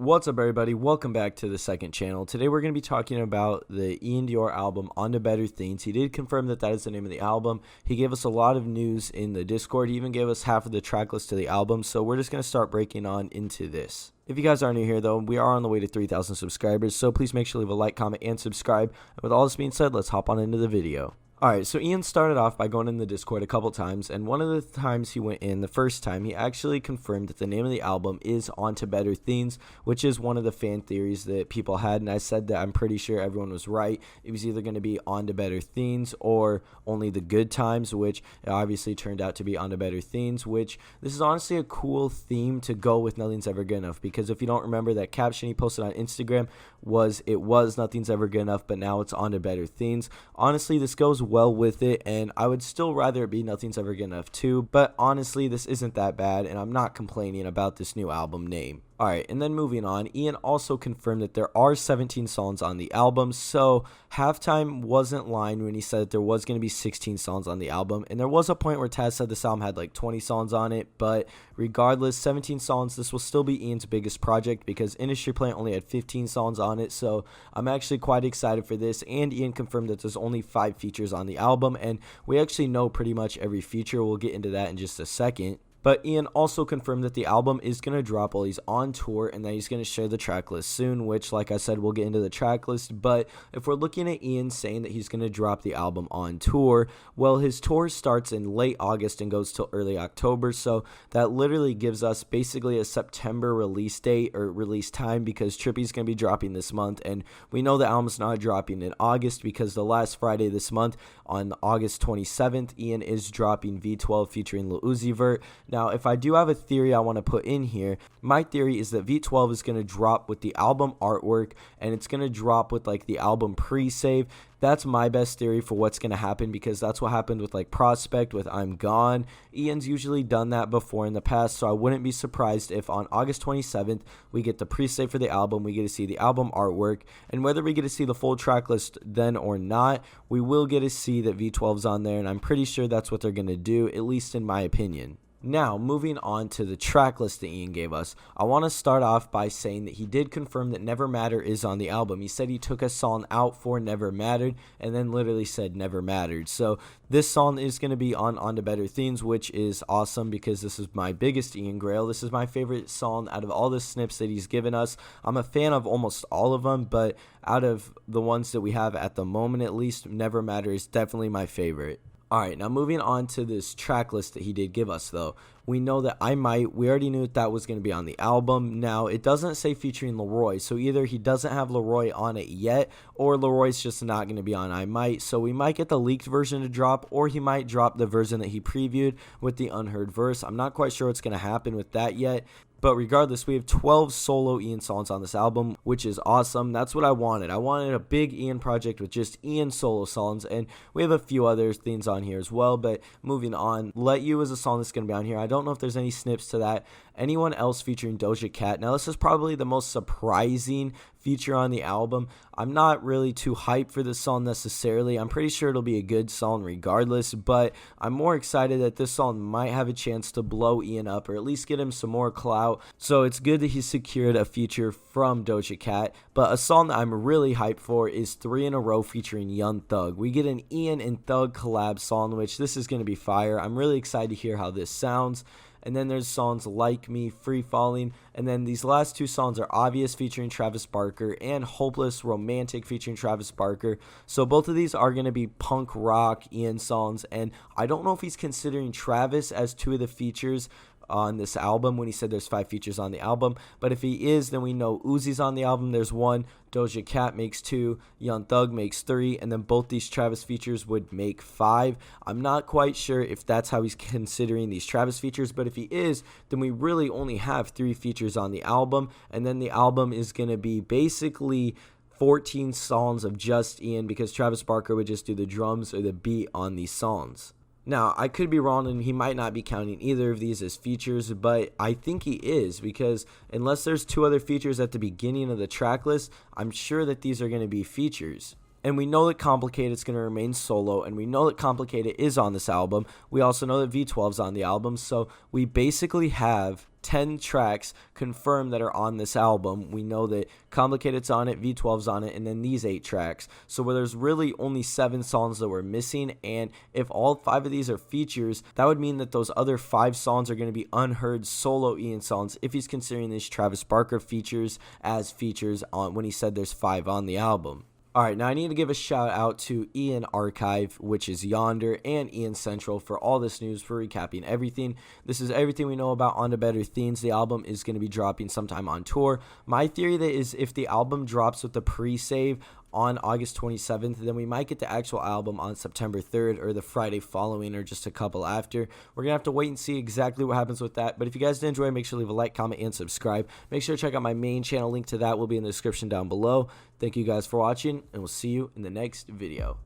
What's up, everybody? Welcome back to the second channel. Today we're going to be talking about the Iann Dior album, On to Better Things. He did confirm that is the name of the album. He gave us a lot of news in the Discord. He even gave us half of the track list to the album, so we're just going to start breaking on into this. If you guys are new here, though, we are on the way to 3,000 subscribers, so please make sure to leave a like, comment, and subscribe. And with all this being said, let's hop on into the video. Alright, so Ian started off by going in the Discord a couple times, and one of the times he went in, the first time, he actually confirmed that the name of the album is On to Better Things, which is one of the fan theories that people had, and I said that I'm pretty sure everyone was right. It was either going to be On to Better Things or Only the Good Times, which it obviously turned out to be On to Better Things, which this is honestly a cool theme to go with Nothing's Ever Good Enough, because if you don't remember, that caption he posted on Instagram was Nothing's Ever Good Enough, but now it's On to Better Things. Honestly, this goes well with it, and I would still rather it be Nothing's Ever Good Enough too, but honestly this isn't that bad, and I'm not complaining about this new album name. Alright, and then moving on, Ian also confirmed that there are 17 songs on the album, so Halftime wasn't lying when he said that there was going to be 16 songs on the album, and there was a point where Taz said this album had like 20 songs on it, but regardless, 17 songs, this will still be Ian's biggest project because Industry Plant only had 15 songs on it, so I'm actually quite excited for this, and Ian confirmed that there's only 5 features on the album, and we actually know pretty much every feature. We'll get into that in just a second. But Ian also confirmed that the album is going to drop while he's on tour and that he's going to share the track list soon, which, like I said, we'll get into the track list. But if we're looking at Ian saying that he's going to drop the album on tour, well, his tour starts in late August and goes till early October. So that literally gives us basically a September release date or release time, because Trippy's going to be dropping this month. And we know the album's not dropping in August because the last Friday this month, on August 27th, Ian is dropping V12 featuring Lil Uzi Vert. Now, if I do have a theory I want to put in here, my theory is that V12 is going to drop with the album artwork, and it's going to drop with like the album pre-save. That's my best theory for what's going to happen, because that's what happened with like Prospect with I'm Gone. Ian's usually done that before in the past, so I wouldn't be surprised if on August 27th we get the pre-save for the album, we get to see the album artwork, and whether we get to see the full track list then or not, we will get to see that V12's on there, and I'm pretty sure that's what they're going to do, at least in my opinion. Now, moving on to the track list that Ian gave us, I want to start off by saying that he did confirm that Never Matter is on the album. He said he took a song out for Never Mattered and then literally said Never Mattered. So this song is going to be on to Better Things, which is awesome because this is my biggest Ian Grail. This is my favorite song out of all the snips that he's given us. I'm a fan of almost all of them, but out of the ones that we have at the moment, at least, Never Matter is definitely my favorite. Alright, now moving on to this track list that he did give us, though. We know that we already knew that was going to be on the album. Now, it doesn't say featuring Leroy, so either he doesn't have Leroy on it yet, or Leroy's just not going to be on I Might. So we might get the leaked version to drop, or he might drop the version that he previewed with the unheard verse. I'm not quite sure what's going to happen with that yet. But regardless, we have 12 solo Ian songs on this album, which is awesome. That's what I wanted. I wanted a big Ian project with just Ian solo songs, and we have a few other things on here as well. But moving on, Let You is a song that's going to be on here. I don't know if there's any snips to that. Anyone else featuring Doja Cat. Now, this is probably the most surprising feature on the album. I'm not really too hyped for this song necessarily. I'm pretty sure it'll be a good song regardless, but I'm more excited that this song might have a chance to blow Ian up, or at least get him some more clout. So it's good that he secured a feature from Doja Cat. But a song that I'm really hyped for is 3 in a Row featuring Young Thug. We get an Ian and Thug collab song, which this is going to be fire. I'm really excited to hear how this sounds. And then there's songs Like Me, Free Falling, and then these last 2 songs are Obvious featuring Travis Barker and Hopeless Romantic featuring Travis Barker. So both of these are going to be punk rock Ian songs, and I don't know if he's considering Travis as 2 of the features on this album when he said there's 5 features on the album, but if he is, then we know Uzi's on the album. There's 1, Doja Cat makes 2, Young Thug makes 3, and then both these Travis features would make 5. I'm not quite sure if that's how he's considering these Travis features, but if he is, then we really only have 3 features on the album, and then the album is going to be basically 14 songs of just Ian, because Travis Barker would just do the drums or the beat on these songs. Now, I could be wrong, and he might not be counting either of these as features, but I think he is, because unless there's 2 other features at the beginning of the track list, I'm sure that these are going to be features. And we know that Complicated's going to remain solo, and we know that Complicated is on this album. We also know that V12's on the album, so we basically have 10 tracks confirmed that are on this album. We know that Complicated's on it, V12's on it, and then these 8 tracks. So where there's really only 7 songs that we're missing, and if all 5 of these are features, that would mean that those other 5 songs are going to be unheard solo Iann songs if he's considering these Travis Barker features as features on when he said there's 5 on the album. Alright, now I need to give a shout out to Iann Archive, which is Yonder, and Iann Central for all this news, for recapping everything. This is everything we know about On to Better Things. The album is going to be dropping sometime on tour. My theory that is if the album drops with the pre-save on August 27th, then we might get the actual album on September 3rd or the Friday following or just a couple after. We're going to have to wait and see exactly what happens with that. But if you guys did enjoy, make sure to leave a like, comment, and subscribe. Make sure to check out my main channel. Link to that will be in the description down below. Thank you guys for watching, and we'll see you in the next video.